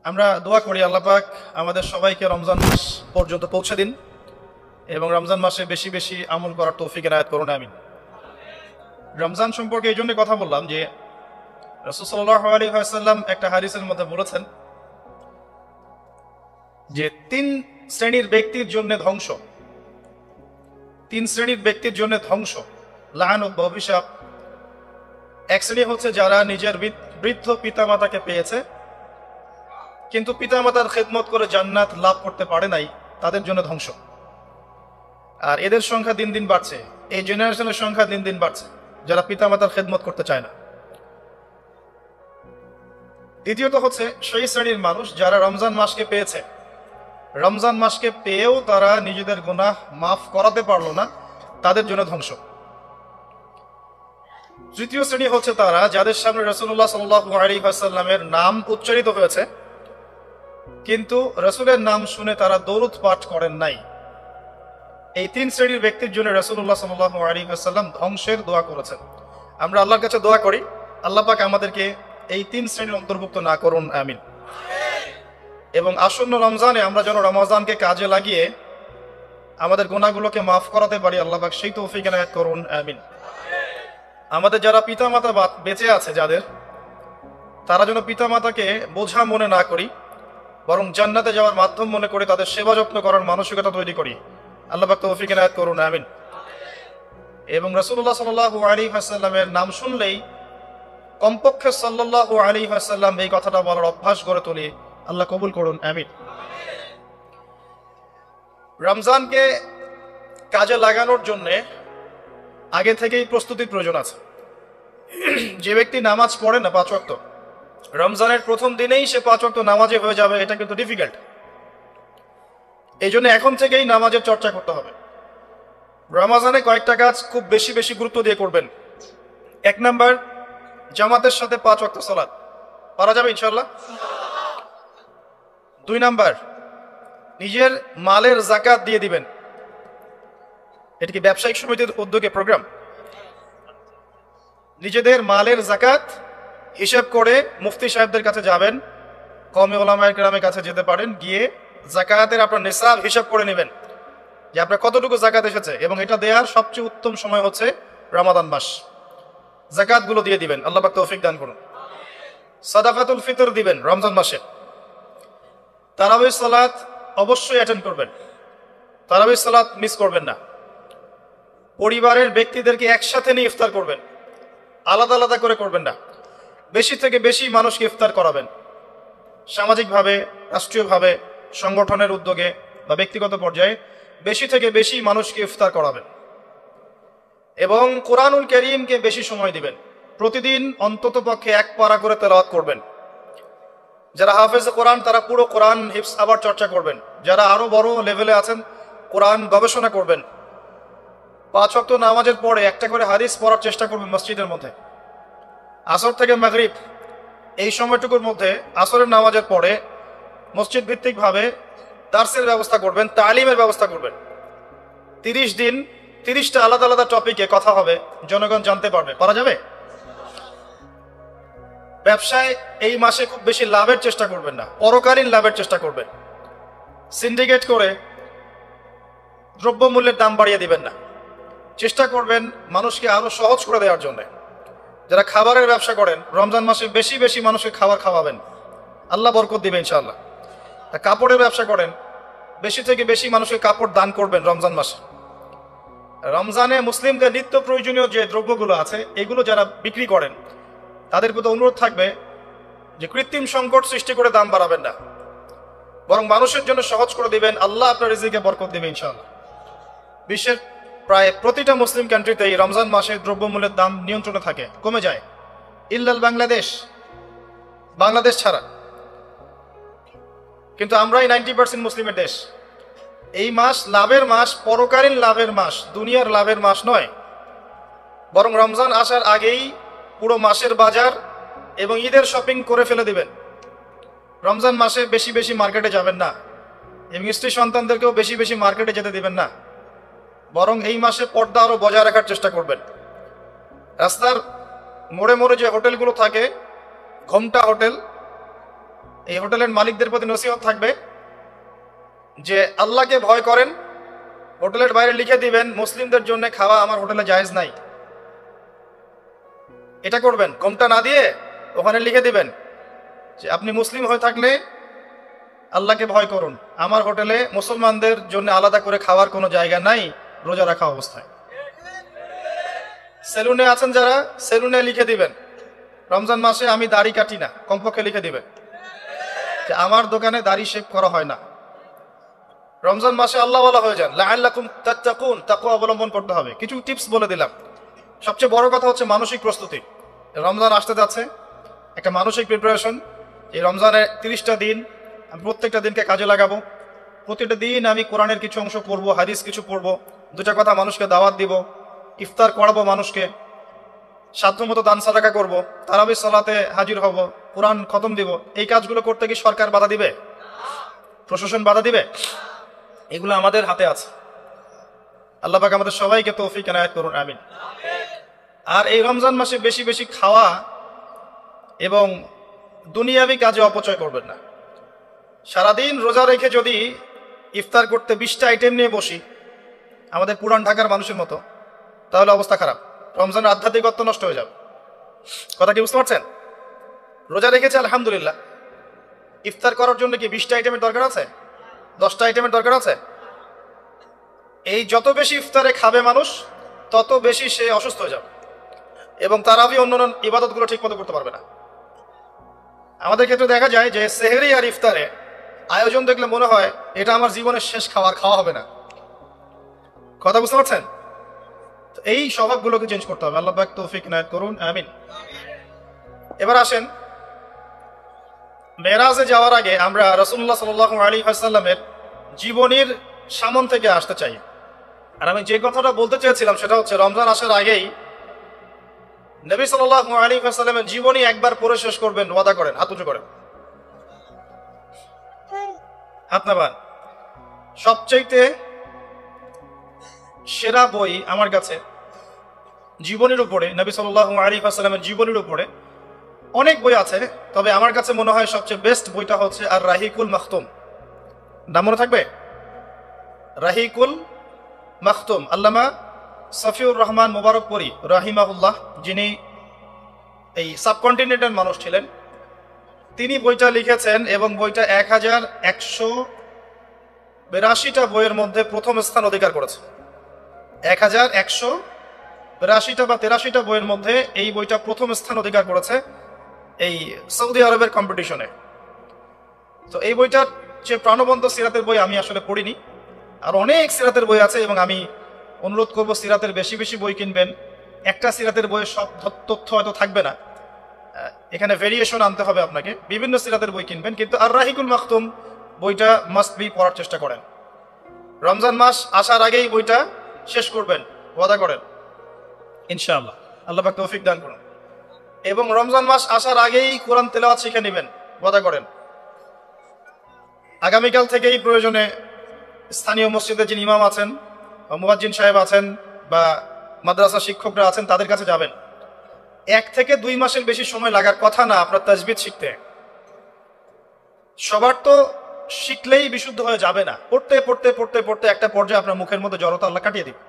আমরা দোয়া করি আল্লাহ পাক আমাদের সবাইকে রমজান মাস পর্যন্ত পৌঁছে দিন এবং রমজান মাসে বেশি বেশি আমল করার তৌফিক এনায়েত করুন, আমিন। রমজান সম্পর্কে এই জন্য কথা বললাম যে রাসূল সাল্লাল্লাহু আলাইহি ওয়াসাল্লাম একটা হাদিসের মধ্যে বলেছেন যে তিন শ্রেণীর ব্যক্তির জন্য ধ্বংস, লাআনত বা অভিশাপ। এক শ্রেণী হচ্ছে যারা নিজের বৃদ্ধ পিতামাতাকে পেয়েছে কিন্তু পিতামাতার খেদমত করে জান্নাত লাভ করতে পারে নাই, তাদের জন্য ধ্বংস। আর এদের সংখ্যা দিন দিন বাড়ছে, এই জেনারেশনের সংখ্যা দিন দিন বাড়ছে যারা পিতামাতার খেদমত করতে চায় না। দ্বিতীয়ত হচ্ছে সেই শ্রেণীর মানুষ যারা রমজান মাসকে পেয়েছে, রমজান মাসকে পেয়েও তারা নিজেদের গুনাহ মাফ করাতে পারলো না, তাদের জন্য ধ্বংস। তৃতীয় শ্রেণী হচ্ছে তারা যাদের সামনে রাসূলুল্লাহ সাল্লাল্লাহু আলাইহি ওয়াসাল্লামের নাম উচ্চারিত হয়েছে কিন্তু রাসূলের নাম শুনে তারা দরুদ পাঠ করেন নাই। এই তিন শ্রেণীর ব্যক্তির জন্য রাসূলুল্লাহ সাল্লাল্লাহু আলাইহি ওয়াসাল্লাম ধ্বংসের দোয়া করেছেন। আমরা আল্লাহর কাছে দোয়া করি আল্লাহ পাক আমাদেরকে এই তিন শ্রেণীর অন্তর্ভুক্ত না করুন, আমিন। এবং আসন্ন রমজানে আমরা যেন রমজানকে কাজে লাগিয়ে আমাদের গুনাহগুলোকে মাফ করাতে পারি, আল্লাহ পাক সেই তৌফিক এনায়েত করুন, আমিন। আমাদের যারা পিতামাতা বেঁচে আছে যাদের, তারা যেন পিতামাতাকে বোঝা মনে না করি, বরং জান্নাতে যাওয়ার মাধ্যম মনে করে তাদের সেবা যত্ন করার মানসিকতা তৈরি করি, আল্লাহ পাক তৌফিক এনায়েত করুন, আমিন। এবং রাসূলুল্লাহ সাল্লাল্লাহু আলাইহি ওয়াসাল্লামের নাম শুনলেই কমপক্ষে সাল্লাল্লাহু আলাইহি ওয়াসাল্লাম এই কথাটা বলার অভ্যাস গড়ে তুলি, আল্লাহ কবুল করুন, আমিন। রমজানকে কাজে লাগানোর জন্য আগে থেকেই প্রস্তুতির প্রয়োজন আছে। যে ব্যক্তি নামাজ পড়ে না 5 ওয়াক্ত, রমজানের প্রথম দিনেই সে 5 ওয়াক্ত নামাজে হয়ে যাবে, এটা কিন্তু ডিফিকাল্ট। এই জন্য এখন থেকেই নামাজের চর্চা করতে হবে। রমজানে কয়েকটা কাজ খুব বেশি বেশি গুরুত্ব দিয়ে করবেন। 1 নাম্বার, জামাতের সাথে 5 ওয়াক্ত সালাত পারা যাবে ইনশাআল্লাহ। 2 নাম্বার, নিজের মালের যাকাত দিয়ে দিবেন। এটা কি ব্যবসায়িক সমিতির উদ্যোগে প্রোগ্রাম? নিজেদের মালের যাকাত হিসাব করে মুফতি সাহেবদের কাছে যাবেন, কওমি উলামায়ে কেরামের কাছে যেতে পারেন, গিয়ে যাকাতের আপনার নিসাব হিসাব করে নেবেন যে আপনার কতটুকু যাকাত এসেছে। এবং এটা দেওয়ার সবচেয়ে উত্তম সময় হচ্ছে রমাদান মাস। যাকাতগুলো দিয়ে দিবেন, আল্লাহ পাক তৌফিক দান করুন। সাদাকাতুল ফিতর দিবেন রমজান মাসে। তারাবিহ সালাত অবশ্যই অ্যাটেন্ড করবেন, তারাবিহ সালাত মিস করবেন না। পরিবারের ব্যক্তিদেরকে একসাথে নিয়ে ইফতার করবেন, আলাদা আলাদা করে করবেন না। বেশি থেকে বেশি মানুষকে ইফতার করাবেন, সামাজিকভাবে, রাষ্ট্রীয়ভাবে, সংগঠনের উদ্যোগে বা ব্যক্তিগত পর্যায়ে বেশি থেকে বেশি মানুষকে ইফতার করাবেন। এবং কোরআনুল কারীমকে বেশি সময় দিবেন। প্রতিদিন অন্তত পক্ষে 1 পারা করে তেলাওয়াত করবেন। যারা হাফেজ কোরআন তারা পুরো কোরআন হিফজ আবার চর্চা করবেন। যারা আরো বড় লেভেলে আছেন কোরআন গবেষণা করবেন। 5 ওয়াক্ত নামাজের পরে একটা করে হাদিস পড়ার চেষ্টা করবেন মসজিদের মধ্যে। আসর থেকে মাগরিব এই সময়টুকুর মধ্যে, আসরের নামাজের পরে মসজিদ ভিত্তিকভাবে দার্সের ব্যবস্থা করবেন, তালিমের ব্যবস্থা করবেন। 30 দিন 30টা আলাদা আলাদা টপিকে কথা হবে, জনগণ জানতে পারবে। পারা যাবে? ব্যবসায় এই মাসে খুব বেশি লাভের চেষ্টা করবেন না, পরকালীন লাভের চেষ্টা করবেন। সিন্ডিকেট করে দ্রব্যমূল্যের দাম বাড়িয়ে দিবেন না, চেষ্টা করবেন মানুষকে আরো সহজ করে দেওয়ার জন্য। যারা খাবারের ব্যবসা করেন রমজান মাসে বেশি বেশি মানুষকে খাবার খাওয়াবেন, আল্লাহ বরকত দিবে ইনশাআল্লাহ। কাপড়ের ব্যবসা করেন, বেশি থেকে বেশি মানুষকে কাপড় দান করবেন রমজান মাসে। রমজানে মুসলিমদের নিত্য প্রয়োজনীয় যে দ্রব্যগুলো আছে এগুলো যারা বিক্রি করেন তাদের প্রতি অনুরোধ থাকবে যে কৃত্রিম সংকট সৃষ্টি করে দাম বাড়াবেন না, বরং মানুষের জন্য সহজ করে দিবেন, আল্লাহ আপনার রিজিকে বরকত দিবে ইনশাআল্লাহ। বিশ্বের প্রায় প্রতিটা মুসলিম কান্ট্রিতেই রমজান মাসে দ্রব্যমূল্যের দাম নিয়ন্ত্রণে থাকে, কমে যায়, ইল্লাল বাংলাদেশ ছাড়া। কিন্তু আমরাই 90% মুসলিমের দেশ। এই মাস লাভের মাস, পরকালীন লাভের মাস, দুনিয়ার লাভের মাস নয়। বরং রমজান আসার আগেই পুরো মাসের বাজার এবং ঈদের শপিং করে ফেলে দিবেন। রমজান মাসে বেশি বেশি মার্কেটে যাবেন না এবং স্ত্রী সন্তানদেরকেও বেশি বেশি মার্কেটে যেতে দিবেন না, বরং এই মাসে পর্দা আরো বজায় রাখার চেষ্টা করবেন। রাস্তার মোড়ে মোড়ে যে হোটেলগুলো থাকে, ঘোমটা হোটেল, এই হোটেলের মালিকদের প্রতি নসিহত থাকবে যে আল্লাহকে ভয় করেন, হোটেলের বাইরে লিখে দিবেন মুসলিমদের জন্য খাওয়া আমার হোটেলে জায়েজ নাই। এটা করবেন, কমটা না দিয়ে ওখানে লিখে দিবেন যে আপনি মুসলিম হয়ে থাকলে আল্লাহকে ভয় করুন, আমার হোটেলে মুসলমানদের জন্য আলাদা করে খাওয়ার কোনো জায়গা নাই রোজা রাখা অবস্থায়। সেলুনে আছেন যারা, সেলুনে লিখে দিবেন রমজান মাসে আমি দাড়ি কাটি না, কমপক্ষে লিখে দিবেন যে আমার দোকানে দাড়ি শেভ করা হয় না। রমজান মাসে আল্লাহ ওয়ালা হয়ে যান, লাআল্লাকুম তাত্তাকুন, তাকওয়া অবলম্বন করতে হবে। কিছু টিপস বলে দিলাম। সবচেয়ে বড় কথা হচ্ছে মানসিক প্রস্তুতি। রমজান আসতে যাচ্ছে, একটা মানসিক প্রিপারেশন। এই রমজানের 30টা দিন আমি প্রত্যেকটা দিনকে কাজে লাগাবো। প্রতিটা দিন আমি কোরআনের কিছু অংশ পড়বো, হাদিস কিছু পড়বো, দুটা কথা মানুষকে দাওয়াত দিব, ইফতার করাবো মানুষকে, সাধ্যমতো দান সাদাকা করবো, তারাবির সালাতে হাজির হব, কোরআন খতম দিব। এই কাজগুলো করতে কি সরকার বাধা দিবে? প্রশাসন বাধা দিবে? এগুলো আমাদের হাতে আছে। আল্লাহ পাক আমাদের সবাইকে তৌফিক এনায়েত করুন, আমিন। আর এই রমজান মাসে বেশি বেশি খাওয়া এবং দুনিয়াবি কাজে অপচয় করবেন না। সারাদিন রোজা রেখে যদি ইফতার করতে 20টা আইটেম নিয়ে বসি আমাদের পুরান ঢাকার মানুষের মতো, তাহলে অবস্থা খারাপ, রমজানের আধ্যাত্মিকত্ব নষ্ট হয়ে যাবে। কথা কি বুঝতে পারছেন? রোজা রেখেছে আলহামদুলিল্লাহ, ইফতার করার জন্য কি 20টা আইটেমের দরকার আছে? 10টা আইটেমের দরকার আছে? এই যত বেশি ইফতারে খাবে মানুষ তত বেশি সে অসুস্থ হয়ে যাবে এবং তারাবি অন্যান্য ইবাদতগুলো ঠিক মতো করতে পারবে না। আমাদের ক্ষেত্রে দেখা যায় যে সেহরি আর ইফতারে আয়োজন দেখলে মনে হয় এটা আমার জীবনের শেষ খাওয়া হবে না। কথা বুঝতে পারছেন? এই স্বভাবগুলোকে চেঞ্জ করতে হবে। আল্লাহ পাক তৌফিক ইনায়েত করুন, আমিন। এবার আসেন, মেরাজে যাওয়ার আগে আমরা রাসূলুল্লাহ সাল্লাল্লাহু আলাইহি ওয়াসাল্লামের জীবনীর সামন থেকে আসতে চাই। আর আমি যে কথাটা বলতে চেয়েছিলাম সেটা হচ্ছে রমজান আসার আগেই নবী সাল্লাল্লাহু আলাইহি ওয়াসাল্লামের জীবনী একবার পড়ে শেষ করবেন, ওয়াদা করেন, হাত উঁচু করেন, হাত নামান। সবচাইতে সেরা বই আমার কাছে জীবনীর উপরে, নবী সাল্লাল্লাহু আলাইহি ওয়াসাল্লামের জীবনীর উপরে অনেক বই আছে, তবে আমার কাছে মনে হয় সবচেয়ে বেস্ট বইটা হচ্ছে আর রাহিকুল মাখতুম। নাম মনে থাকবে? রাহিকুল মাখতুম, আল্লামা সফিউর রহমান মুবারকপুরী রাহিমাহুল্লাহ, যিনি এই সাবকন্টিনেন্টের মানুষ ছিলেন, তিনি বইটা লিখেছেন এবং বইটা 1182টা বইয়ের মধ্যে প্রথম স্থান অধিকার করেছে। 1182টা বা 83টা বইয়ের মধ্যে এই বইটা প্রথম স্থান অধিকার করেছে এই সৌদি আরবের কম্পিটিশনে। তো এই বইটার যে প্রাণবন্ত সিরাতের বই আমি আসলে পড়িনি, আর অনেক সিরাতের বই আছে এবং আমি অনুরোধ করব সিরাতের বেশি বেশি বই কিনবেন। একটা সিরাতের বইয়ে সব তথ্য হয়তো থাকবে না, এখানে ভেরিয়েশন আনতে হবে আপনাকে, বিভিন্ন সিরাতের বই কিনবেন, কিন্তু আর রাহিকুল মাখতুম বইটা মাস্ট বি পড়ার চেষ্টা করেন। রমজান মাস আসার আগেই বইটা শেষ করবেন, ওয়াদা করেন ইনশাআল্লাহ। আল্লাহ পাক তৌফিক দান করুন। এবং রমজান মাস আসার আগেই কোরআন তেলাওয়াত শিখে নেবেন, ওয়াদা করেন। আগামীকাল থেকেই প্রয়োজনে স্থানীয় মসজিদে যিনি ইমাম আছেন বা মুয়াজ্জিন সাহেব আছেন বা মাদ্রাসা শিক্ষকরা আছেন তাদের কাছে যাবেন। 1 থেকে 2 মাসের বেশি সময় লাগার কথা না আপনার তাজবিদ শিখতে। সবার তো শিখলেই বিশুদ্ধ হয়ে যাবে না, পড়তে পড়তে পড়তে পড়তে একটা পর্যায়ে আপনার মুখের মধ্যে জড়তা আল্লাহ কাটিয়ে দিবে,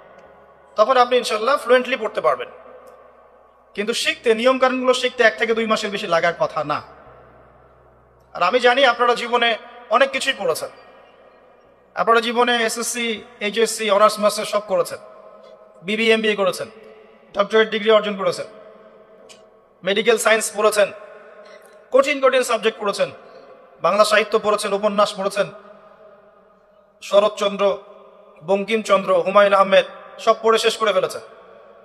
তখন আপনি ইনশাল্লাহ ফ্লুয়েন্টলি পড়তে পারবেন। কিন্তু শিখতে, নিয়ম কানুনগুলো শিখতে 1 থেকে 2 মাসের বেশি লাগার কথা না। আর আমি জানি আপনারা জীবনে অনেক কিছুই পড়েছেন, আপনারা জীবনে এসএসসি, এইচএসসি, অনার্স মাস্টার সব করেছেন, বিবিএ, এমবিএ করেছেন, ডক্টরেট ডিগ্রি অর্জন করেছেন, মেডিকেল সায়েন্স পড়েছেন, কঠিন কঠিন সাবজেক্ট পড়েছেন, বাংলা সাহিত্য পড়েছেন, উপন্যাস পড়েছেন, শরৎচন্দ্র, বঙ্কিমচন্দ্র, হুমায়ুন আহমেদ সব পড়ে শেষ করে ফেলেছেন।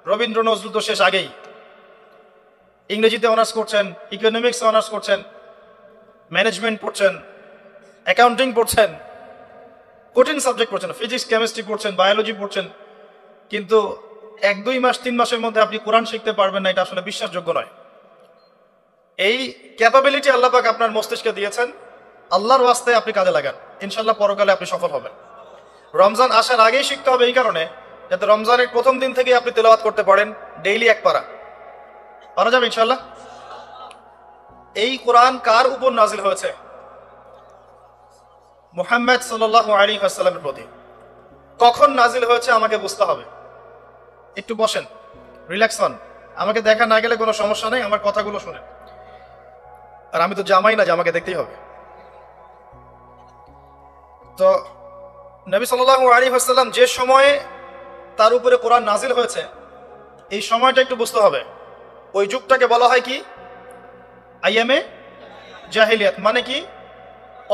রবীন্দ্র নজরুল তো শেষ আগেই। ইংরেজিতে অনার্স করছেন, ইকোনমিক্সে অনার্স করছেন, ম্যানেজমেন্ট পড়ছেন, অ্যাকাউন্টিং পড়ছেন, কঠিন সাবজেক্ট পড়ছেন, ফিজিক্স, কেমিস্ট্রি পড়ছেন, বায়োলজি পড়ছেন, কিন্তু 1-2 মাস 3 মাসের মধ্যে আপনি কোরআন শিখতে পারবেন না, এটা আসলে বিশ্বাসযোগ্য নয়। এই ক্যাপাবিলিটি আল্লাহ পাক আপনার মস্তিষ্কে দিয়েছেন, আল্লাহর ওয়াস্তে আপনি কাজে লাগান, ইনশাল্লাহ পরকালে আপনি সফল হবেন। রমজান আসার আগেই শিখতে হবে এই কারণে যাতে রমজানের প্রথম দিন থেকে আপনি তেলাওয়াত করতে পারেন, ডেইলি 1 পারা পারা যাবে ইনশাল্লাহ। এই কোরআন কার উপর নাজিল হয়েছে? মুহাম্মদ সাল্লাল্লাহু আলাইহি ওয়াসাল্লামের প্রতি কখন নাজিল হয়েছে আমাকে বুঝতে হবে। একটু বসেন, রিল্যাক্স হন, আমাকে দেখা না গেলে কোনো সমস্যা নেই, আমার কথাগুলো শুনেন। আর আমি তো জামাই না যে আমাকে দেখতেই হবে। তো নবী সাল্লাল্লাহু আলাইহি ওয়াসাল্লাম যে সময়ে তার উপরে কোরআন নাজিল হয়েছে, এই সময়টা একটু বুঝতে হবে। ওই যুগটাকে বলা হয় কি? আইয়ামে জাহিলিয়াত, মানে কি?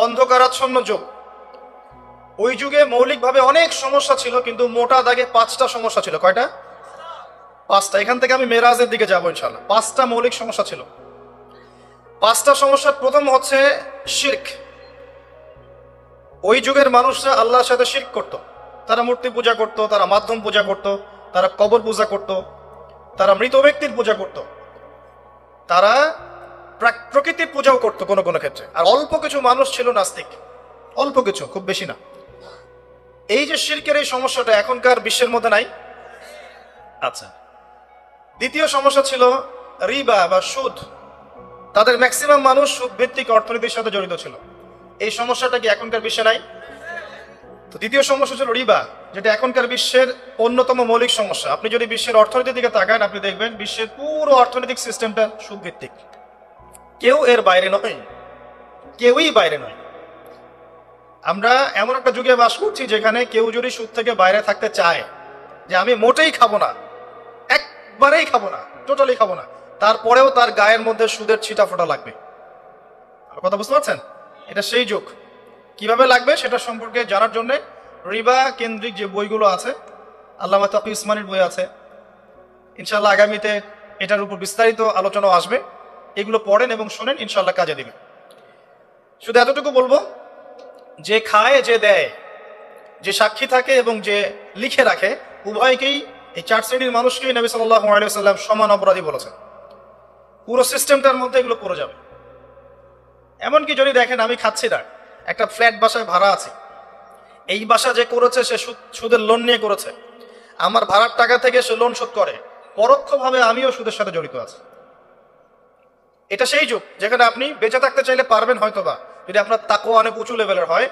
অন্ধকারাচ্ছন্ন যুগ। ওই যুগে মৌলিকভাবে অনেক সমস্যা ছিল, কিন্তু মোটা দাগে 5টা সমস্যা ছিল। কয়টা? 5টা। এখান থেকে আমি মেরাজের দিকে যাবো ইনশাআল্লাহ। 5টা মৌলিক সমস্যা ছিল। 5টা সমস্যার প্রথম হচ্ছে শিরক। ওই যুগের মানুষরা আল্লাহর সাথে শিরক করত। তারা মূর্তি পূজা করত, তারা মাধ্যম পূজা করত, তারা কবর পূজা করত, তারা মৃত ব্যক্তির পূজা করত, তারা প্রকৃতির পূজাও করত কোনো কোনো ক্ষেত্রে। আর অল্প কিছু মানুষ ছিল নাস্তিক, অল্প কিছু, খুব বেশি না। এই যে শিরকের এই সমস্যাটা এখনকার বিশ্বের মধ্যে নাই। আচ্ছা, দ্বিতীয় সমস্যা ছিল রিবা বা সুদ। তাদের ম্যাক্সিমাম মানুষ সুদ ভিত্তিক অর্থনীতির সাথে জড়িত ছিল। এই সমস্যাটা কি এখনকার বিশ্বে নাই? তো দ্বিতীয় সমস্যা ছিল রিবা, যেটা এখনকার বিশ্বের অন্যতম মৌলিক সমস্যা। আপনি যদি বিশ্বের অর্থনীতির দিকে তাকান, আপনি দেখবেন বিশ্বের পুরো অর্থনৈতিক সিস্টেমটা সুদ ভিত্তিক। কেউ এর বাইরে নয়, কেউই বাইরে নয়। আমরা এমন একটা যুগে বাস করছি যেখানে কেউ যদি সুদ থেকে বাইরে থাকতে চায়, যে আমি মোটেই খাবো না, একবারেই খাবো না, টোটালি খাবো না, তারপরেও তার গায়ের মধ্যে সুদের ছিটা ফোটা লাগবে। কথা বুঝতে পারছেন? এটা সেই যুগ। কিভাবে লাগবে সেটা সম্পর্কে জানার জন্য রিবা কেন্দ্রিক যে বইগুলো আছে, আল্লামা তাকি উসমানীর বই আছে, ইনশাআল্লাহ আগামীতে এটার উপর বিস্তারিত আলোচনা আসবে। এগুলো পড়েন এবং শোনেন, ইনশাআল্লাহ কাজে দিবে। শুধু এতটুকু বলবো, যে খায়, যে দেয়, যে সাক্ষী থাকে এবং যে লিখে রাখে, উভয়কেই, এই 4 শ্রেণীর মানুষকেই নবী সাল্লাল্লাহু আলাইহি ওয়াসাল্লাম সমান অপরাধী বলেছেন। পুরো সিস্টেমটার মধ্যে এগুলো পড়ে যাবে। এমনকি যদি দেখেন আমি খাচ্ছি না, একটা ফ্ল্যাট বাসায় ভাড়া আছে, এই বাসা যে করেছে সে সুদের লোন নিয়ে করেছে, আমার ভাড়ার টাকা থেকে সে লোন শোধ করে, পরোক্ষভাবে আমিও সুদের সাথে জড়িত আছি। এটা সেই যুগ যেখানে আপনি বেঁচে থাকতে চাইলে পারবেন হয়তোবা, যদি আপনার তাকওয়া অনেক উঁচু লেভেলের হয়,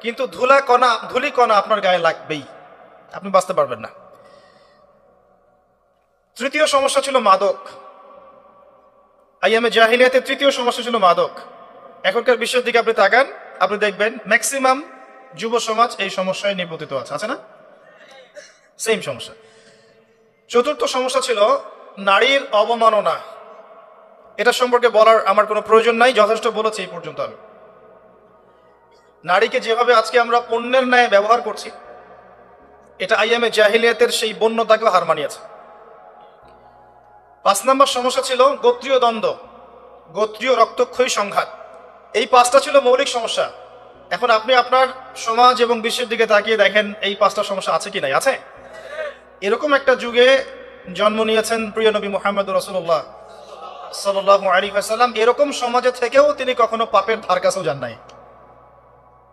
কিন্তু ধুলি কণা আপনার গায়ে লাগবেই, আপনি বাঁচতে পারবেন না। তৃতীয় সমস্যা ছিল মাদক। আইয়ামে জাহিলিয়াতের তৃতীয় সমস্যা ছিল মাদক। এখনকার বিশ্বের দিকে আপনি তাকান, আপনি দেখবেন ম্যাক্সিমাম যুব সমাজ এই সমস্যায় নিপতিত আছে না? সেম সমস্যা। চতুর্থ সমস্যা ছিল নারীর অবমাননা। এটা সম্পর্কে বলার আমার কোনো প্রয়োজন নাই, যথেষ্ট বলেছি এই পর্যন্ত। আমি নারীকে যেভাবে আজকে আমরা পণ্যের ন্যায় ব্যবহার করছি, এটা আইয়ামে জাহিলিয়াতের সেই বন্যতাকেও হার মানিয়েছে। 5 নম্বর সমস্যা ছিল গোত্রীয় দ্বন্দ্ব, গোত্রীয় রক্তক্ষয়ী সংঘাত। এই 5টা ছিল মৌলিক সমস্যা। এখন আপনি আপনার সমাজ এবং বিশ্বের দিকে তাকিয়ে দেখেন এই 5টা সমস্যা আছে কি নাই? আছে। এরকম একটা যুগে জন্ম নিয়েছেন প্রিয় নবী মুহাম্মদ রাসূলুল্লাহ সাল্লাল্লাহু আলাইহি ওয়াসাল্লাম। এরকম সমাজে থেকেও তিনি কখনো পাপের ধার কাছেও যান নাই।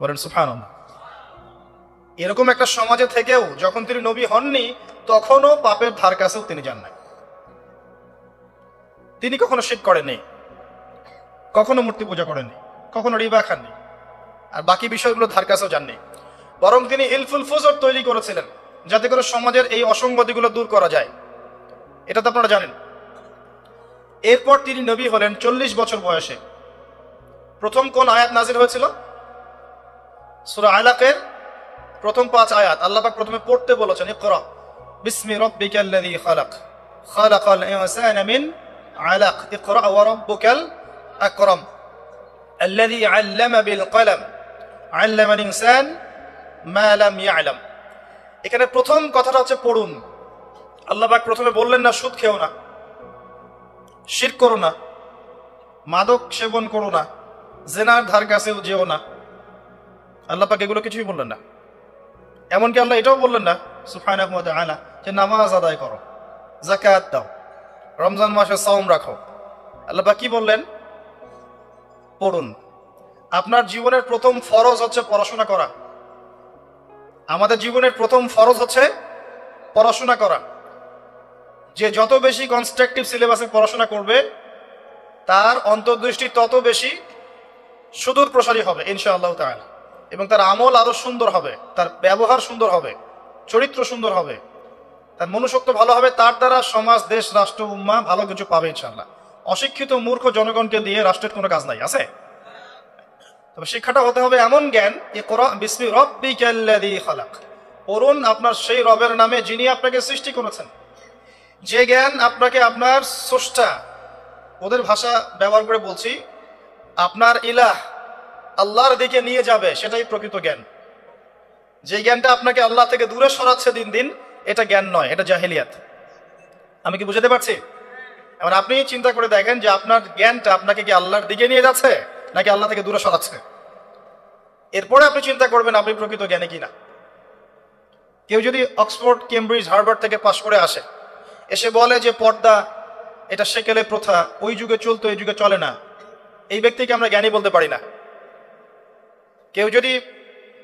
বলেন সুবহানাল্লাহ। এরকম একটা সমাজে থেকেও যখন তিনি নবী হননি, তখনও পাপের ধার কাছেও তিনি যান নাই। তিনি কখনো শিরক করেননি, কখনো মূর্তি পূজা করেননি, কখনো রিবা খাননি, আর বাকি বিষয়গুলো ধার কাছেও যাননি। বরং তিনি হিলফুল ফুজর তৈরি করেছিলেন, যাতে করে সমাজের এই অসঙ্গতিগুলো দূর করা যায়। এটা তো আপনারা জানেন। এরপর তিনি নবী হলেন 40 বছর বয়সে। প্রথম কোন আয়াত নাজিল হয়েছিল? সূরা আলাকের প্রথম 5 আয়াত আল্লাহ পাক প্রথমে পড়তে বলেছেন, ইকরা বিসমি রাব্বিকাল্লাযী খালাক খালাকাল ইনসানা মিন আলাক ইকরা ওয়া রাব্বুকাল আকরাম আল্লাযী আল্লামা বিল কলম আল্লামাল ইনসান মা লাম ইয়ালাম। এখানে প্রথম কথাটা হচ্ছে পড়ুন। আল্লাহ পাক প্রথমে বললেন না সুদ খেও না, শিরক করো না, মাদক সেবন করো না, জেনার ধার কাছেও যেও না। আল্লাহ পাক এগুলো কিছুই বললেন না। এমনকি আল্লাহ এটাও বললেন না সুবহানাহু ওয়া তাআলা যে নামাজ আদায় করো, যাকাত দাও, রমজান মাসে সাওম রাখো। আল্লাহ পাক কি বললেন? পড়ুন। আপনার জীবনের প্রথম ফরজ হচ্ছে পড়াশোনা করা। আমাদের জীবনের প্রথম ফরজ হচ্ছে পড়াশোনা করা। যে যত বেশি কনস্ট্রাকটিভ সিলেবাসে পড়াশোনা করবে, তার অন্তর্দৃষ্টি তত বেশি সুদূর প্রসারী হবে ইনশাআল্লাহ তাআলা। এবং তার আমল আরো সুন্দর হবে, তার ব্যবহার সুন্দর হবে, চরিত্র সুন্দর হবে, তার মনুষ্যত্ব ভালো হবে, তার দ্বারা সমাজ, দেশ, রাষ্ট্র, উম্মা ভালো কিছু পাবে ইনশাআল্লাহ। অশিক্ষিত মূর্খ জনগণকে দিয়ে রাষ্ট্রের কোনো কাজ নাই, আছে? তবে শিক্ষাটা হতে হবে এমন জ্ঞান, ইকরা বিসমি রাব্বিকাল্লাযী খালাক, পড়ুন আপনার সেই রবের নামে যিনি আপনাকে সৃষ্টি করেছেন। যে জ্ঞান আপনাকে আপনার স্রষ্টা, ওদের ভাষা ব্যবহার করে বলছি, আপনার ইলাহ আল্লাহর দিকে নিয়ে যাবে, সেটাই প্রকৃত জ্ঞান। যে জ্ঞানটা আপনাকে আল্লাহ থেকে দূরে সরাচ্ছে দিন দিন, এটা জ্ঞান নয়, এটা জাহেলিয়াত। আমি কি বুঝাতে পারছি? এবার আপনি চিন্তা করে দেখেন যে আপনার জ্ঞানটা আপনাকে কি আল্লাহর দিকে নিয়ে যাচ্ছে নাকি আল্লাহ থেকে দূরে সরাচ্ছে। এরপরে আপনি চিন্তা করবেন আপনি প্রকৃত জ্ঞানী কিনা। কেউ যদি অক্সফোর্ড, কেমব্রিজ, হার্ভার্ড থেকে পাশ করে আসে, এসে বলে যে পর্দা এটা সেকেলে প্রথা, ওই যুগে চলতো, এই যুগে চলে না, এই ব্যক্তিকে আমরা জ্ঞানী বলতে পারি না। কেউ যদি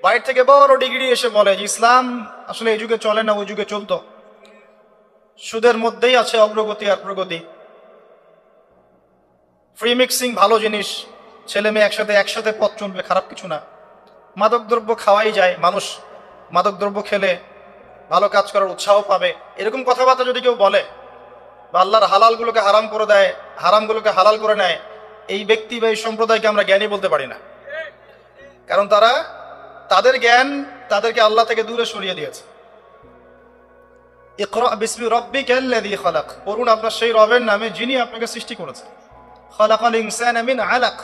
বাইরে থেকে বড় ডিগ্রি এসে বলে যে ইসলাম আসলে এই যুগে চলে না, ওই যুগে চলতো, সুদের মধ্যেই আছে অগ্রগতি আর প্রগতি, ফ্রি মিক্সিং ভালো জিনিস, ছেলে মেয়ে একসাথে পথ চলবে, খারাপ কিছু না, মাদকদ্রব্য খাওয়াই যায়, মানুষ মাদকদ্রব্য খেলে ভালো কাজ করার উৎসাহ পাবে, এরকম কথাবার্তা যদি কেউ বলে, বা আল্লাহর হালালগুলোকে হারাম করে দেয়, হারামগুলোকে হালাল করে নেয়, এই ব্যক্তি বা এই সম্প্রদায়কে আমরা জ্ঞানী বলতে পারি না। কারণ তাদের জ্ঞান তাদেরকে আল্লাহ থেকে দূরে সরিয়ে দিয়েছে। ইকরা বিসমি রাব্বিকাল্লাযী খালাক, পড়ুন আপনার সেই রবের নামে যিনি আপনাকে সৃষ্টি করেছেন। খালাকাল ইনসানা মিন আলাক,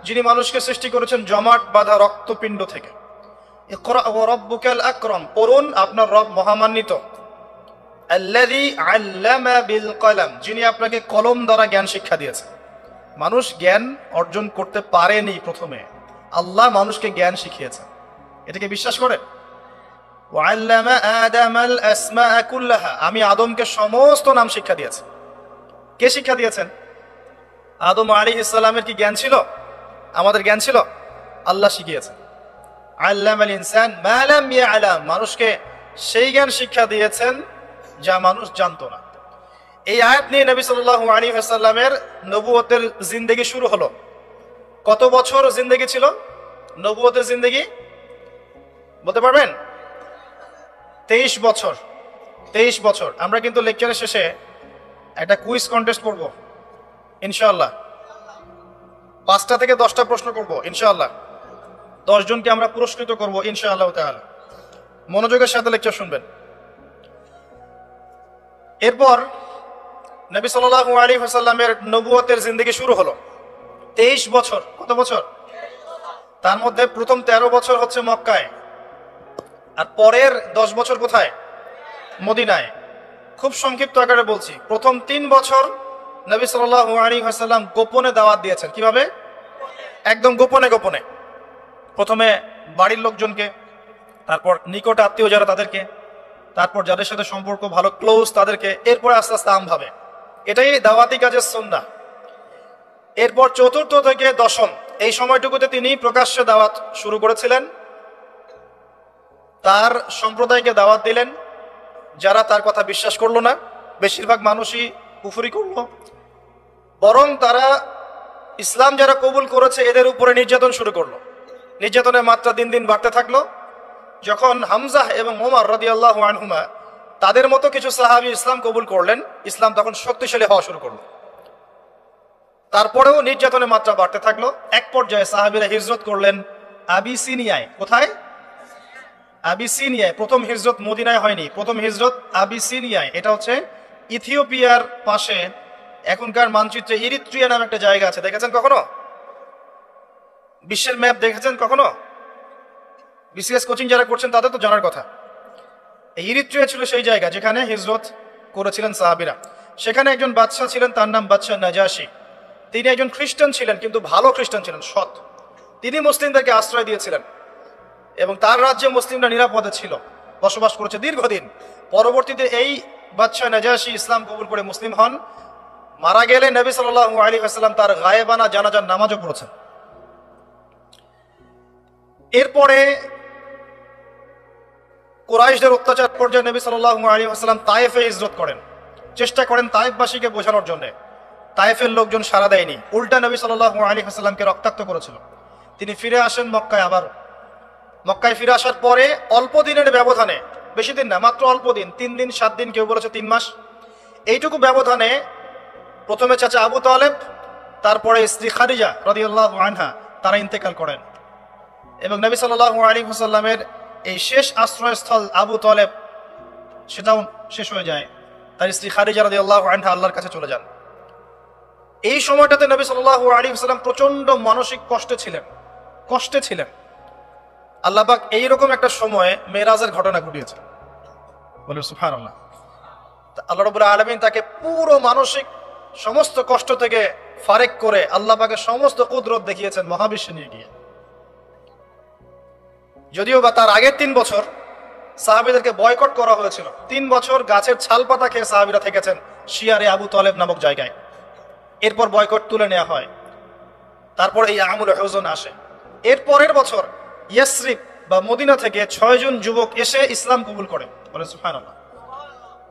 যিনি মানুষকে সৃষ্টি করেছেন জমাট বাঁধা রক্তপিণ্ড থেকে। ইকরা ওয়া রাব্বুকাল আকরাম, পড়ুন আপনার রব মহামান্বিত। আল্লাযী আল্লামা বিল কলম, যিনি আপনাকে কলম দ্বারা জ্ঞান শিক্ষা দিয়েছেন। মানুষ জ্ঞান অর্জন করতে পারেনি, প্রথমে আল্লাহ মানুষকে জ্ঞান শিখিয়েছেন। এটাকে বিশ্বাস করে? ওয়াল্লামা আদামাল আসমাআ কুল্লাহা, আমি আদমকে সমস্ত নাম শিক্ষা দিয়েছি। কে শিক্ষা দিয়েছেন? আদম আলাইহিস সালামের কি জ্ঞান ছিল? আমাদের জ্ঞান ছিল? আল্লাহ শিখিয়েছেন। আল্লামাল ইনসান মা লাম ইয়ালাম, মানুষকে সেই জ্ঞান শিক্ষা দিয়েছেন যা মানুষ জানতো না। এই আয়াত নিয়ে নবী সাল্লাল্লাহু আলাইহি ওয়াসাল্লামের নবুয়তের জিন্দেগি শুরু হলো। কত বছর জিন্দেগি ছিল নবুয়তের জিন্দেগি? বলতে পারবেন? 23 বছর। 23 বছর। আমরা কিন্তু লেকচারের শেষে একটা কুইজ কন্টেস্ট করব ইনশাআল্লাহ। 5টা থেকে 10টা প্রশ্ন করব ইনশাআল্লাহ। 10 জনকে আমরা পুরস্কৃত করব ইনশাআল্লাহ তাআলা। মনোযোগের সাথে লেকচার শুনবেন। এরপর নবী সাল্লাল্লাহু আলাইহি ওয়াসাল্লামের নবুয়তের জিন্দেগি শুরু হলো। 23 বছর। কত বছর? তার মধ্যে প্রথম 13 বছর হচ্ছে মক্কায়, আর পরের 10 বছর কোথায়? মদিনায়। খুব সংক্ষিপ্ত আকারে বলছি, প্রথম 3 বছর নবী সাল্লাল্লাহু আলাইহি ওয়াসাল্লাম গোপনে দাওয়াত দিয়েছেন। কিভাবে? একদম গোপনে গোপনে। প্রথমে বাড়ির লোকজনকে, তারপর নিকট আত্মীয় যারা তাদেরকে, তারপর যাদের সাথে সম্পর্ক ভালো ক্লোজ তাদেরকে, এরপরে আস্তে আস্তে আমভাবে। এটাই দাওয়াতি কাজের সুন্নাহ। এরপর 4র্থ থেকে 10ম এই সময়টুকুতে তিনি প্রকাশ্যে দাওয়াত শুরু করেছিলেন। তার সম্প্রদায়কে দাওয়াত দিলেন, যারা তার কথা বিশ্বাস করলো না, বেশিরভাগ মানুষই কুফরি করলো, বরং তারা ইসলাম যারা কবুল করেছে এদের উপরে নির্যাতন শুরু করলো। নির্যাতনের মাত্রা দিন দিন বাড়তে থাকলো। যখন হামজা এবং ওমর রাদিয়াল্লাহু আনহুমা তাদের মতো কিছু সাহাবী ইসলাম কবুল করলেন, ইসলাম তখন শক্তিশালী হওয়া শুরু করলো। তারপরেও নির্যাতনের মাত্রা বাড়তে থাকলো। এক পর্যায়ে সাহাবীরা হিজরত করলেন আবিসিনিয়ায়। কোথায়? আবিসিনিয়ায়। প্রথম হিজরত মদিনায় হয়নি, প্রথম হিজরত আবিসিনিয়ায়। এটা হচ্ছে ইথিওপিয়ার পাশে, এখনকার মানচিত্রে ইরিত্রিয়া নামে একটা জায়গা আছে, দেখেছেন কখনো? বিশ্বের ম্যাপ দেখেছেন কখনো? বিসিএস কোচিং যারা করছেন তাদের তো জানার কথা। এই ইরিত্রিয়া ছিল সেই জায়গা যেখানে হিজরত করেছিলেন সাহাবীরা। সেখানে একজন বাদশা ছিলেন, তার নাম বাদশা নাজাশী। তিনি একজন খ্রিস্টান ছিলেন, কিন্তু ভালো খ্রিস্টান ছিলেন, সৎ। তিনি মুসলিমদেরকে আশ্রয় দিয়েছিলেন এবং তার রাজ্যে মুসলিমরা নিরাপদে ছিল, বসবাস করেছে দীর্ঘদিন। পরবর্তীতে এই বাদশা নাজাশী ইসলাম কবুল করে মুসলিম হন। মারা গেলে নবী সাল্লাল্লাহু আলাইহি ওয়াসাল্লাম তার গায়েবানা জানাজার নামাজও পড়েছেন। এরপরে কুরাইশদের অত্যাচার পর্যায়ে নবী সাল্লাল্লাহু আলাইহি ওয়াসাল্লাম তায়েফে হিজরত করেন, চেষ্টা করেন তায়েফবাসীকে বোঝানোর জন্য। তায়েফের লোকজন সাড়া দেয়নি, উল্টা নবী সাল্লাল্লাহু আলাইহি ওয়াসাল্লামকে রক্তাক্ত করেছিল। তিনি ফিরে আসেন মক্কায় আবার। মক্কায় ফিরে আসার পরে অল্প দিনের ব্যবধানে, বেশি দিন না, মাত্র অল্প দিন, 3 দিন 7 দিন, কেউ বলেছে 3 মাস, এইটুকু ব্যবধানে প্রথমে চাচা আবু তালেব, তারপরে স্ত্রী খাদিজা রাদিয়াল্লাহু আনহা তারা ইন্তেকাল করেন। এবং নবী সাল্লাল্লাহু আলাইহি ওয়াসাল্লামের এই শেষ আশ্রয়স্থল আবু তালেব সেটাও শেষ হয়ে যায়। তার স্ত্রী খাদিজা রাদিয়াল্লাহু আনহা আল্লাহর কাছে চলে যান। এই সময়টাতে নবী সাল্লাল্লাহু আলাইহি ওয়াসাল্লাম প্রচন্ড মানসিক কষ্টে ছিলেন। আল্লাহ পাক এইরকম একটা সময়ে মেরাজের ঘটনা ঘটিয়েছে, বলে সুবহানাল্লাহ। আল্লাহ রাব্বুল আলামিন তাকে পুরো মানসিক সমস্ত কষ্ট থেকে ফারেক করে আল্লাহ পাকের সমস্ত কুদরত দেখিয়েছেন মহাবিশ্বে নিয়ে গিয়ে। যদিও বা তার আগের 3 বছর সাহাবীদেরকে বয়কট করা হয়েছিল। 3 বছর গাছের ছাল পাতা খেয়ে সাহাবীরা থেকেছেন শিয়ারে আবু তালেব নামক জায়গায়। এরপর বয়কট তুলে নেওয়া হয়, তারপর এই আমুল হুজন আসে। এর পরের বছর ইয়াসরিব বা মদিনা থেকে 6 জন যুবক এসে ইসলাম কবুল করে, বলে সুবহানাল্লাহ।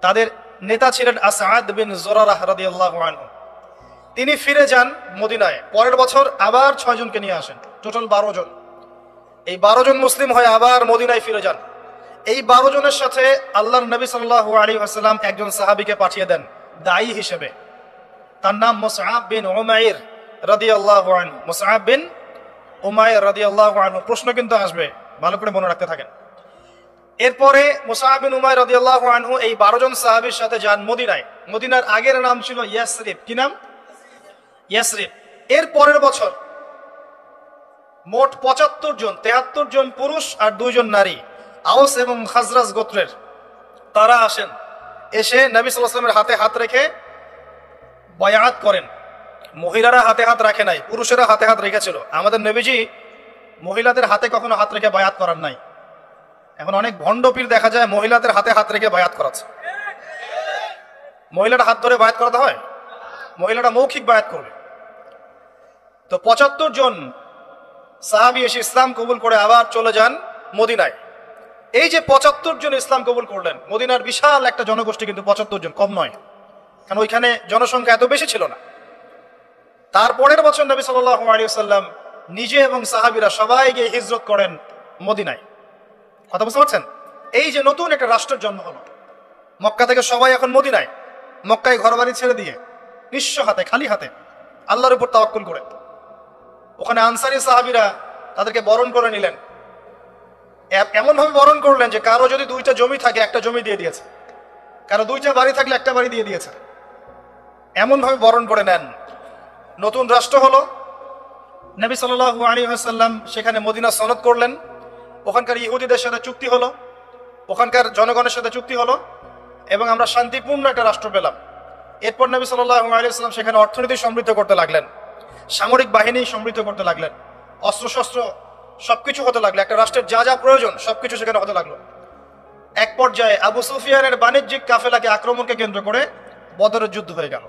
তাদের নেতা ছিলেন আসআদ বিন জুরারাহ রাদিয়াল্লাহু আনহু। তিনি ফিরে যান মদিনায়। পরের বছর আবার 6 জনকে নিয়ে আসেন, টোটাল 12 জন। এই 12 জন মুসলিম হয়ে আবার মদিনায় ফিরে যান। এই 12 জনের সাথে আল্লাহর নবী সাল্লাল্লাহু আলাইহি ওয়াসাল্লাম একজন সাহাবীকে পাঠিয়ে দেন দায়ী হিসেবে। তার নাম মুসআব বিন উমাইর রাদিয়াল্লাহু আনহু। মুসআব বিন উমাইর রাদিয়াল্লাহু আনহু, প্রশ্ন কিন্তু আসবে, ভালো করে মনে রাখতে থাকেন। এরপরে মুসআব বিন উমাইর রাদিয়াল্লাহু আনহু এই 12 জন সাহাবীর সাথে যান মদিনায়। মদিনার আগের নাম ছিল ইয়াসরিব। কি নাম? ইয়াসরিব। এর পরের বছর মোট 75 জন, 73 জন পুরুষ আর 2 জন নারী, আউস এবং খাজরাজ গোত্রের, তারা আসেন। এসে নবী সাল্লাল্লাহু আলাইহি ওয়াসাল্লামের হাতে হাত রেখে বায়াত করেন। মহিলারা হাতে হাত রাখে নাই, পুরুষেরা হাতে হাত রেখেছিল। আমাদের নবীজি মহিলাদের হাতে কখনো হাত রেখে বায়াত করার নাই। এখন অনেক ভণ্ড পীর দেখা যায় মহিলাদের হাতে হাত রেখে বায়াত করাচ্ছে। মহিলাটা হাত ধরে বায়াত করাতে হয়? মহিলাটা মৌখিক বায়াত করবে। তো 75 জন সাহাবী এসে ইসলাম কবুল করে আবার চলে যান মদিনায়। এই যে 75 জন ইসলাম কবুল করলেন, মদিনার বিশাল একটা জনগোষ্ঠী, কিন্তু 75 জন কম নয়, কারণ ওইখানে জনসংখ্যা এত বেশি ছিল না। তারপরের বছর নবী সাল্লাল্লাহু আলাইহি ওয়াসাল্লাম নিজে এবং সাহাবীরা সবাই গিয়ে হিজরত করেন মদিনায়। কথা বুঝতে পারছেন? এই যে নতুন একটা রাষ্ট্রের জন্ম হলো, মক্কা থেকে সবাই এখন মদিনায়, মক্কায় ঘরবাড়ি ছেড়ে দিয়ে নিঃস্ব হাতে, খালি হাতে, আল্লাহর উপর তাওয়াক্কুল করে। ওখানে আনসারী সাহাবীরা তাদেরকে বরণ করে নিলেন। এমন ভাবে বরণ করলেন যে কারো যদি 2টা জমি থাকে, একটা জমি দিয়ে দিয়েছে, কারো 2টা বাড়ি থাকলে একটা বাড়ি দিয়ে দিয়েছে। এমন ভাবে বরণ করে নেন। নতুন রাষ্ট্র হলো। নবী সাল্লাল্লাহু আলাইহি ওয়াসাল্লাম সেখানে মদিনা সনদ করলেন। ওখানকার ইহুদিদের সাথে চুক্তি হলো, ওখানকার জনগণের সাথে চুক্তি হলো, এবং আমরা শান্তিপূর্ণ একটা রাষ্ট্র পেলাম। এরপর নবী সাল্লাল্লাহু আলাইহি ওয়াসাল্লাম সেখানে অর্থনীতি সমৃদ্ধ করতে লাগলেন, সামরিক বাহিনী সমৃদ্ধ করতে লাগলেন, অস্ত্রশস্ত্র সবকিছু হতে লাগলো। একটা রাষ্ট্রের যা যা প্রয়োজন সবকিছু সেখানে হতে লাগলো। এক পর্যায়ে আবু সুফিয়ানের বাণিজ্যিক কাফেলাকে আক্রমণকে কেন্দ্র করে বদরের যুদ্ধ হয়ে গেল।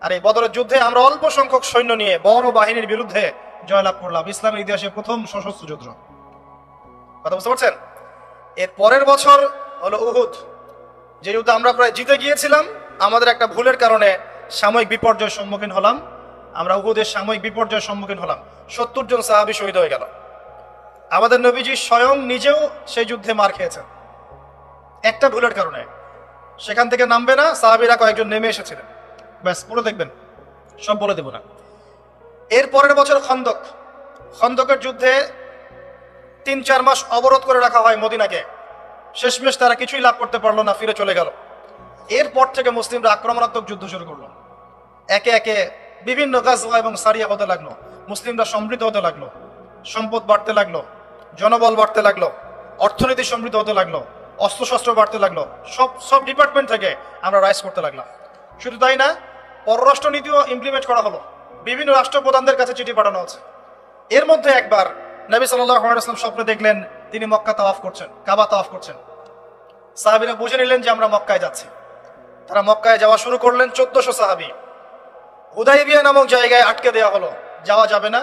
আর এই বদরের যুদ্ধে আমরা অল্প সংখ্যক সৈন্য নিয়ে বড় বাহিনীর বিরুদ্ধে জয়লাভ করলাম। ইসলামের ইতিহাসে প্রথম সশস্ত্র যুদ্ধ। কথা বুঝতে পারছেন? এর পরের বছর হলো উহুদ, যে যুদ্ধে আমরা প্রায় জিতে গিয়েছিলাম। আমাদের একটা ভুলের কারণে সাময়িক বিপর্যয়ের সম্মুখীন হলাম। আমরা উহুদের সাময়িক বিপর্যয়ের সম্মুখীন হলাম। 70 জন সাহাবী শহীদ হয়ে গেল। আমাদের নবীজি স্বয়ং নিজেও সেই যুদ্ধে মার খেয়েছেন একটা ভুলের কারণে। সেখান থেকে নামবে না, সাহাবীরা কয়েকজন নেমে এসেছিলেন। ব্যাস, পুরো দেখবেন, সব বলে দেব না। এর পরের বছর খন্দকের যুদ্ধে 3-4 মাস অবরোধ করে রাখা হয় মদিনাকে। শেষমেশ তারা কিছুই লাভ করতে পারলো না, ফিরে চলে গেল। এরপর থেকে মুসলিমরা আক্রমণাত্মক যুদ্ধ শুরু করলো। একে একে বিভিন্ন গাজওয়া এবং সারিয়া হতে লাগলো। মুসলিমরা সমৃদ্ধ হতে লাগলো, সম্পদ বাড়তে লাগলো, জনবল বাড়তে লাগলো, অর্থনীতি সমৃদ্ধ হতে লাগলো, অস্ত্রশস্ত্র বাড়তে লাগলো। সব ডিপার্টমেন্ট থেকে আমরা রাইজ করতে লাগলাম। শুধু তাই না, পররাষ্ট্র নীতিও ইমপ্লিমেন্ট করা হলো। বিভিন্ন রাষ্ট্রপ্রধানদের কাছে চিঠি পাঠানো হচ্ছে। এর মধ্যে একবার নবী সাল্লাল্লাহু আলাইহি ওয়াসাল্লাম স্বপ্নে দেখলেন তিনি মক্কা তাওয়াফ করছেন, কাবা তাওয়াফ করছেন। সাহাবীরা বুঝে নিলেন যে আমরা মক্কায় যাচ্ছি। তারা মক্কায় যাওয়া শুরু করলেন। 1400 সাহাবী। হুদাইবিয়া নামক জায়গায় আটকে দেওয়া হলো, যাওয়া যাবে না,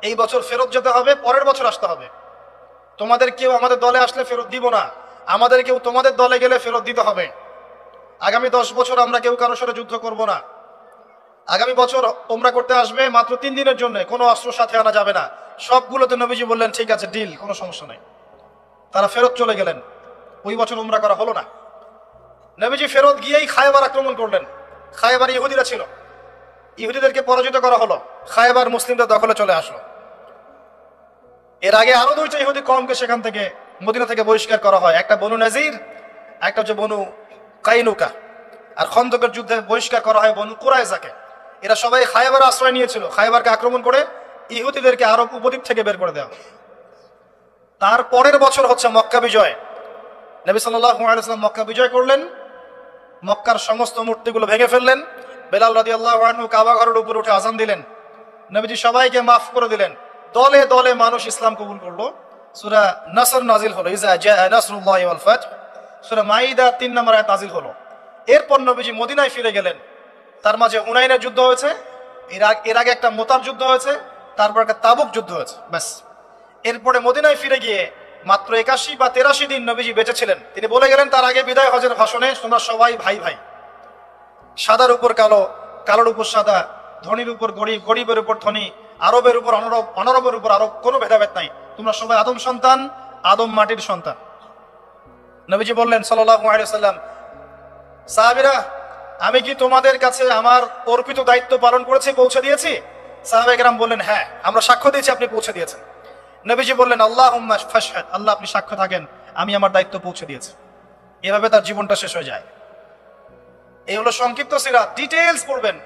এই বছর ফেরত যেতে হবে, পরের বছর আসতে হবে। তোমাদের কেউ আমাদের দলে আসলে ফেরত দিব না, আমাদের কেউ তোমাদের দলে গেলে ফেরত দিতে হবে। আগামী 10 বছর আমরা কেউ কারোর সাথে যুদ্ধ করব না। আগামী বছর ওমরা করতে আসবে মাত্র 3 দিনের জন্য, কোনো অস্ত্র সাথে আনা যাবে না। সবগুলোতে নবীজি বললেন ঠিক আছে, ডিল, কোনো সমস্যা নাই। তারা ফেরত চলে গেলেন, ওই বছর উমরা করা হলো না। নবীজি ফেরত গিয়েই খায়বার আক্রমণ করলেন। খায়বার ইহুদিরা ছিল, ইহুদিদেরকে পরাজিত করা হলো, খায়বার মুসলিমদের দখলে চলে আসলো। এর আগে আরো দুইটা ইহুদি কওমকে সেখান থেকে মদিনা থেকে বহিষ্কার করা হয়, একটা বনু নাজির, একটা হচ্ছে বনু কাইনুকা। আর খন্দকের যুদ্ধে বহিষ্কার করা হয় বনু কুরাইজাকে। এরা সবাই খায়বার আশ্রয় নিয়েছিল, খায়বারকে আক্রমণ করে ইহুদিদেরকে আরব উপদ্বীপ থেকে বের করে দেওয়া। তার পরের বছর হচ্ছে মক্কা বিজয়। নবী সাল্লাল্লাহু আলাইহি ওয়াসাল্লাম মক্কা বিজয় করলেন, মক্কার সমস্ত মূর্তিগুলো ভেঙে ফেললেন। বেলাল রাদিয়াল্লাহু আনহু কাবা ঘরের উপর উঠে আজান দিলেন। নবীজি সবাইকে মাফ করে দিলেন। দলে দলে মানুষ ইসলাম কবুল করলো। সূরা নাসর নাজিল হলো, ইজা জাআ নাসরুল্লাহি ওয়াল ফাতহ। সূরা মাইদা 3 নম্বর আয়াত নাজিল হলো। এরপর নবীজি মদিনায় ফিরে গেলেন। তার মাঝে হুনাইনের যুদ্ধ হয়েছে, এর আগে একটা মোতার যুদ্ধ হয়েছে, তারপর একটা তাবুক যুদ্ধ হয়েছে, ব্যাস। এরপরে মদিনায় ফিরে গিয়ে মাত্র 81 বা 83 দিন নবীজি বেঁচে ছিলেন। তিনি বলে গেলেন তার আগে বিদায় হজের ভাষণে, তোমরা সবাই ভাই ভাই, সাদার উপর কালো, কালোর উপর সাদা, ধনীর উপর গরিব, গরিবের উপর ধনী, আরবের উপর অনরব, অনরবের উপর আরব, কোনো ভেদাভেদ নাই, তোমরা সবাই আদম সন্তান, আদম মাটির সন্তান। নবীজি বললেন সাল্লাল্লাহু আলাইহি ওয়াসাল্লাম, সাহাবীরা, আমি কি তোমাদের কাছে আমার অর্পিত দায়িত্ব পালন করেছি, পৌঁছে দিয়েছি? সাহাবায়ে কেরাম বললেন, হ্যাঁ, আমরা সাক্ষ্য দিয়েছি আপনি পৌঁছে দিয়েছেন। নবীজি বললেন, আল্লাহুম্মা ফাশহাদ, আল্লাহ আপনি সাক্ষ্য থাকেন আমি আমার দায়িত্ব পৌঁছে দিয়েছি। এভাবে তার জীবনটা শেষ হয়ে যায়। এই হলো সংক্ষিপ্ত সিরাত, ডিটেইলস পড়বেন।